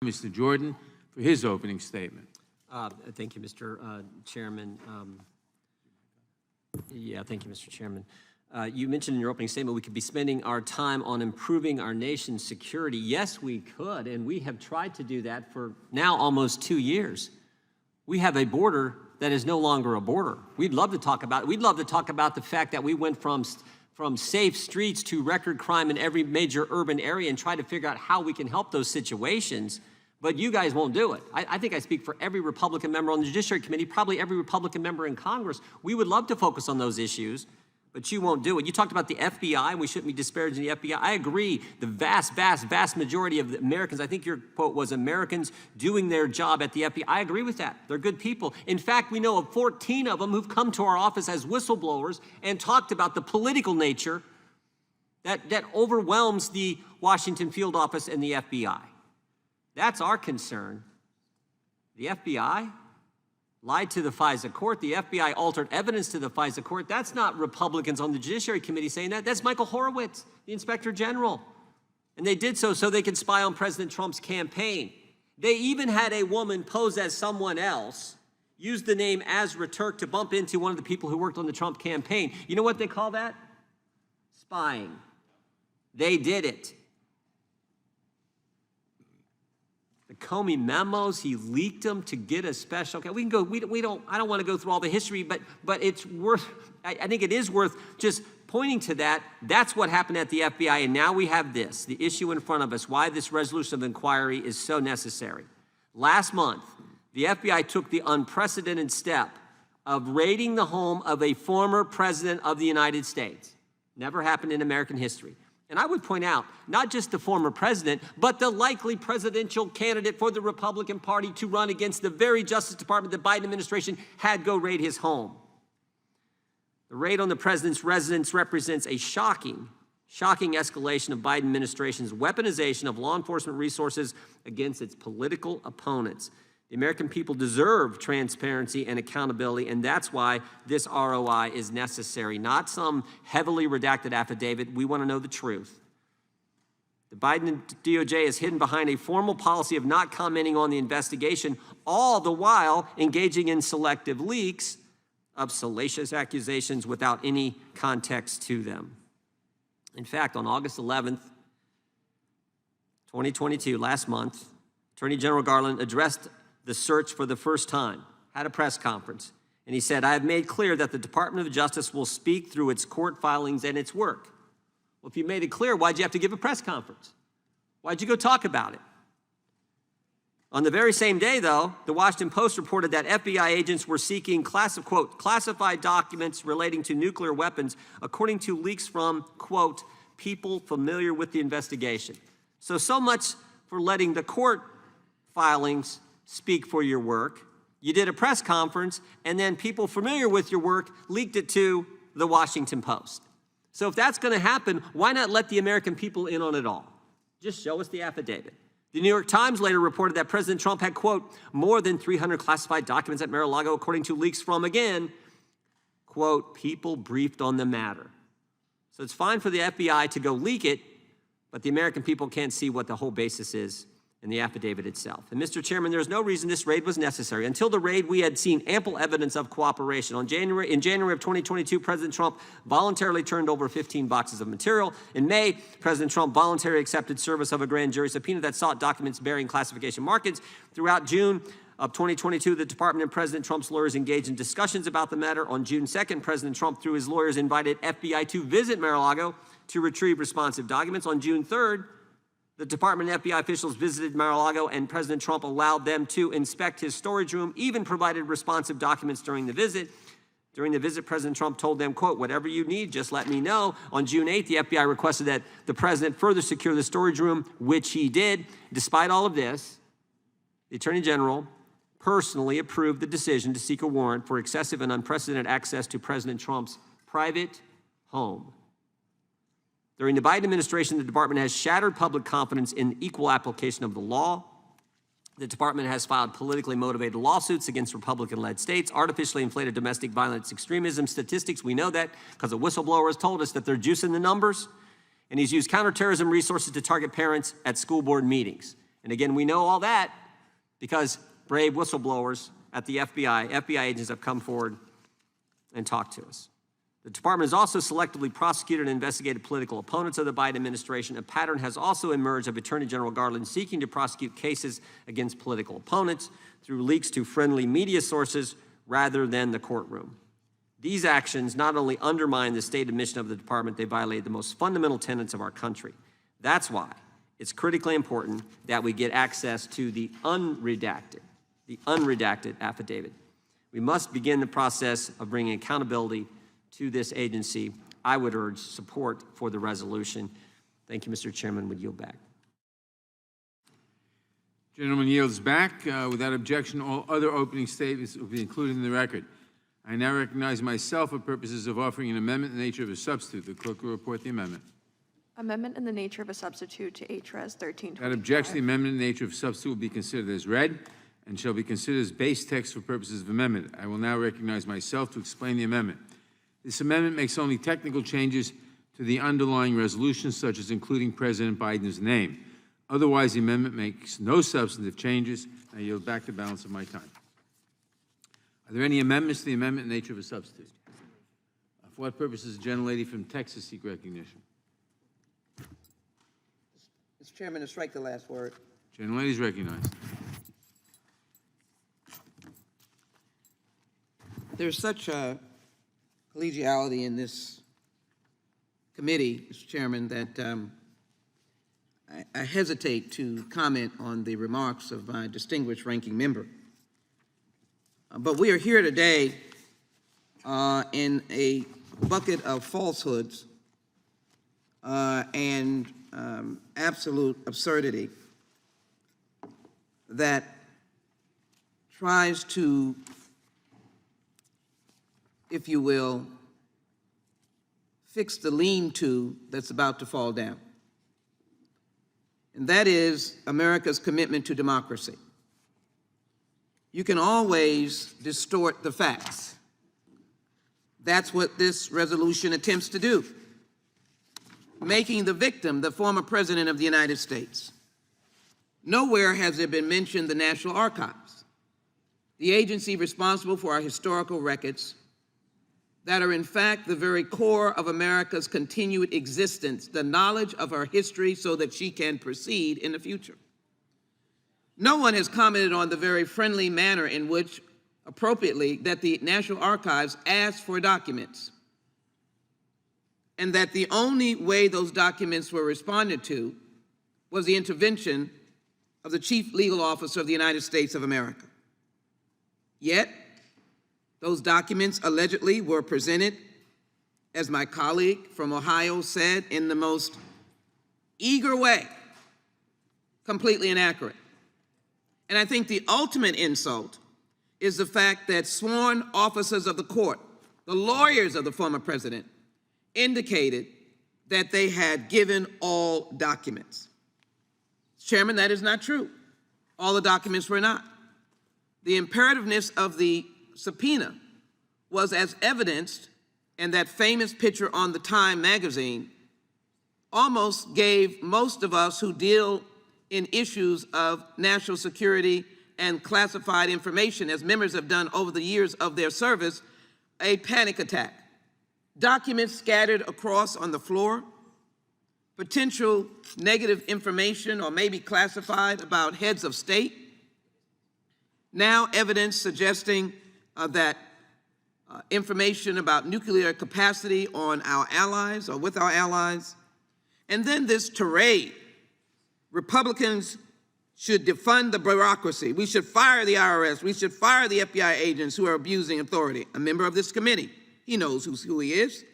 Mr. Jordan for his opening statement. Thank you, Mr. Chairman. Thank you, Mr. Chairman. You mentioned in your opening statement we could be spending our time on improving our nation's security. Yes, we could, and we have tried to do that for now almost 2 years. We have a border that is no longer a border. We'd love to talk about it. We'd love to talk about the fact that we went from safe streets to record crime in every major urban area and try to figure out how we can help those situations, but you guys won't do it. I think I speak for every Republican member on the Judiciary Committee, probably every Republican member in Congress. We would love to focus on those issues, but you won't do it. You talked about the F.BI, and we shouldn't be disparaging the F.BI. I agree, the vast majority of the Americans, I think your quote was Americans doing their job at the F.BI. I agree with that. They're good people. In fact, we know of 14 of them who've come to our office as whistleblowers and talked about the political nature that overwhelms the Washington field office and the F.BI. That's our concern. The F.BI lied to the FISA court. The F.BI altered evidence to the FISA court. That's not Republicans on the Judiciary Committee saying that. That's Michael Horowitz, the Inspector General. And they did so they could spy on President Trump's campaign. They even had a woman pose as someone else, use the name Azra Turk to bump into one of the people who worked on the Trump campaign. You know what they call that? Spying. They did it. The Comey memos, he leaked them to get a special. Okay, we can go. I don't want to go through all the history, but it's worth. I think it is worth just pointing to that. That's what happened at the F.BI, and now we have this, the issue in front of us. Why this resolution of inquiry is so necessary. Last month, the F.BI took the unprecedented step of raiding the home of a former president of the United States. Never happened in American history. And I would point out, not just the former president, but the likely presidential candidate for the Republican Party to run against the very Justice Department the Biden administration had go raid his home. The raid on the president's residence represents a shocking escalation of Biden administration's weaponization of law enforcement resources against its political opponents. The American people deserve transparency and accountability, and that's why this ROI is necessary, not some heavily redacted affidavit. We want to know the truth. The Biden DOJ is hidden behind a formal policy of not commenting on the investigation, all the while engaging in selective leaks of salacious accusations without any context to them. In fact, on August 11th, 2022, last month, Attorney General Garland addressed the search for the first time, had a press conference, and he said, "I have made clear that the Department of Justice will speak through its court filings and its work." Well, if you made it clear, why'd you have to give a press conference? Why'd you go talk about it? On the very same day, though, the Washington Post reported that F.BI agents were seeking quote, classified documents relating to nuclear weapons, according to leaks from, quote, people familiar with the investigation. So much for letting the court filings speak for your work. You did a press conference, and then people familiar with your work leaked it to the Washington Post. So if that's going to happen, why not let the American people in on it all? Just show us the affidavit. The New York Times later reported that President Trump had, quote, more than 300 classified documents at Mar-a-Lago, according to leaks from, again, quote, people briefed on the matter. So it's fine for the F.BI to go leak it, but the American people can't see what the whole basis is in the affidavit itself. And Mr. Chairman, there's no reason this raid was necessary. Until the raid, we had seen ample evidence of cooperation. In January of 2022, President Trump voluntarily turned over 15 boxes of material. In May, President Trump voluntarily accepted service of a grand jury subpoena that sought documents bearing classification markings. Throughout June of 2022, the Department and President Trump's lawyers engaged in discussions about the matter. On June 2nd, President Trump, through his lawyers, invited F.BI to visit Mar-a-Lago to retrieve responsive documents. On June 3rd, the Department and F.BI officials visited Mar-a-Lago, and President Trump allowed them to inspect his storage room, even provided responsive documents during the visit. During the visit, President Trump told them, quote, whatever you need, just let me know. On June 8th, the F.BI requested that the president further secure the storage room, which he did. Despite all of this, the Attorney General personally approved the decision to seek a warrant for excessive and unprecedented access to President Trump's private home. During the Biden administration, the department has shattered public confidence in the equal application of the law. The department has filed politically motivated lawsuits against Republican-led states, artificially inflated domestic violence extremism statistics. We know that because a whistleblower has told us that they're juicing the numbers. And he's used counterterrorism resources to target parents at school board meetings. And again, we know all that because brave whistleblowers at the FBI agents have come forward and talked to us. The department has also selectively prosecuted and investigated political opponents of the Biden administration. A pattern has also emerged of Attorney General Garland seeking to prosecute cases against political opponents through leaks to friendly media sources rather than the courtroom. These actions not only undermine the stated mission of the department, they violate the most fundamental tenets of our country. That's why it's critically important that we get access to the unredacted affidavit. We must begin the process of bringing accountability to this agency. I would urge support for the resolution. Thank you, Mr. Chairman. Would yield back. Gentleman yields back. Without objection, all other opening statements will be included in the record. I now recognize myself for purposes of offering an amendment in the nature of a substitute. The clerk will report the amendment. Amendment in the nature of a substitute to HRES 1325. Without objection, the amendment in the nature of substitute will be considered as read and shall be considered as base text for purposes of amendment. I will now recognize myself to explain the amendment. This amendment makes only technical changes to the underlying resolution, such as including President Biden's name. Otherwise, the amendment makes no substantive changes. I yield back the balance of my time. Are there any amendments to the amendment in the nature of a substitute? For what purpose does the gentlelady from Texas seek recognition? Mr. Chairman, to strike the last word. Gentlelady is recognized. There's such a collegiality in this committee, Mr. Chairman, that I hesitate to comment on the remarks of my distinguished ranking member. But we are here today in a bucket of falsehoods and absolute absurdity that tries to, if you will, fix the lean-to that's about to fall down. And that is America's commitment to democracy. You can always distort the facts. That's what this resolution attempts to do, making the victim the former President of the United States. Nowhere has there been mentioned the National Archives, the agency responsible for our historical records that are in fact the very core of America's continued existence, the knowledge of our history so that she can proceed in the future. No one has commented on the very friendly manner in which, appropriately, that the National Archives asked for documents, and that the only way those documents were responded to was the intervention of the Chief Legal Officer of the United States of America. Yet, those documents allegedly were presented, as my colleague from Ohio said, in the most eager way, completely inaccurate. And I think the ultimate insult is the fact that sworn officers of the court, the lawyers of the former president, indicated that they had given all documents. Chairman, that is not true. All the documents were not. The imperativeness of the subpoena was as evidenced in that famous picture on the Time magazine, almost gave most of us who deal in issues of national security and classified information, as members have done over the years of their service, a panic attack. Documents scattered across on the floor, potential negative information or maybe classified about heads of state, now evidence suggesting that information about nuclear capacity on our allies or with our allies, and then this tirade. Republicans should defund the bureaucracy. We should fire the IRS. We should fire the FBI agents who are abusing authority. A member of this committee, he knows who he is.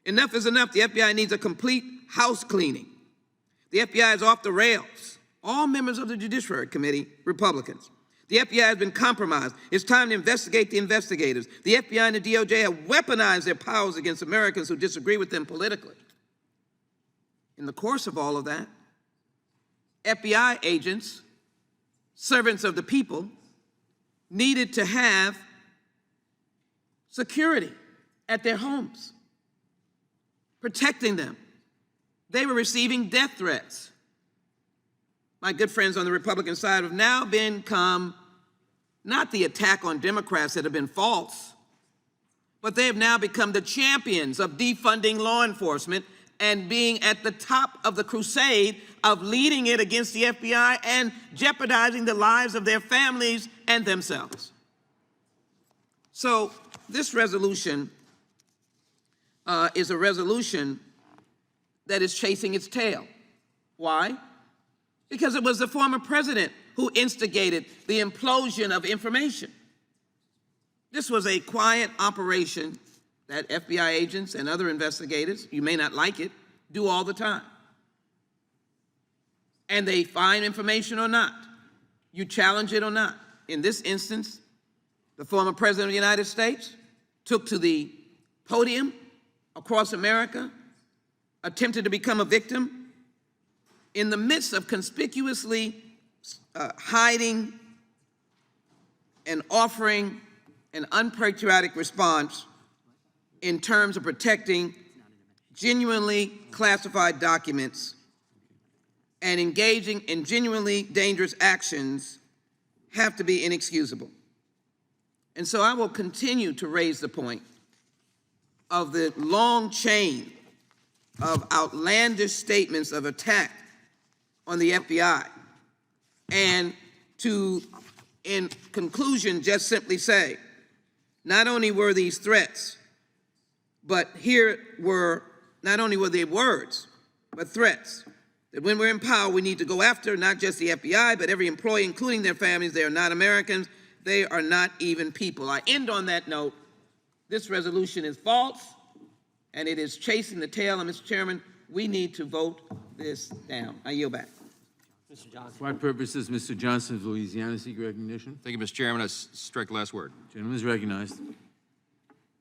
Enough is enough. The FBI needs a complete house cleaning. The FBI is off the rails. All members of the Judiciary Committee, Republicans. The FBI has been compromised. It's time to investigate the investigators. The FBI and the DOJ have weaponized their powers against Americans who disagree with them politically. In the course of all of that, FBI agents, servants of the people, needed to have security at their homes, protecting them. They were receiving death threats. my good friends on the Republican side, have now become not the attack on Democrats that have been false, but they have now become the champions of defunding law enforcement and being at the top of the crusade of leading it against the FBI and jeopardizing the lives of their families and themselves. So this resolution is a resolution that is chasing its tail. Why? Because it was the former president who instigated the implosion of information. This was a quiet operation that FBI agents and other investigators, you may not like it, do all the time. And they find information or not. You challenge it or not. In this instance, the former president of the United States took to the podium across America, attempted to become a victim in the midst of conspicuously hiding and offering an unpatriotic response in terms of protecting genuinely classified documents and engaging in genuinely dangerous actions have to be inexcusable. And so I will continue to raise the point of the long chain of outlandish statements of attack on the FBI, and to, in conclusion, just simply say, not only were these threats, but here were, not only were they words, but threats, that when we're in power, we need to go after not just the FBI, but every employee, including their families. They are not Americans. They are not even people. I end on that note. This resolution is false, and it is chasing the tail. And Mr. Chairman, we need to vote this down. I yield back. Mr. Johnson. For what purposes, Mr. Johnson of Louisiana seek recognition? Thank you, Mr. Chairman. I strike the last word. Gentleman is recognized.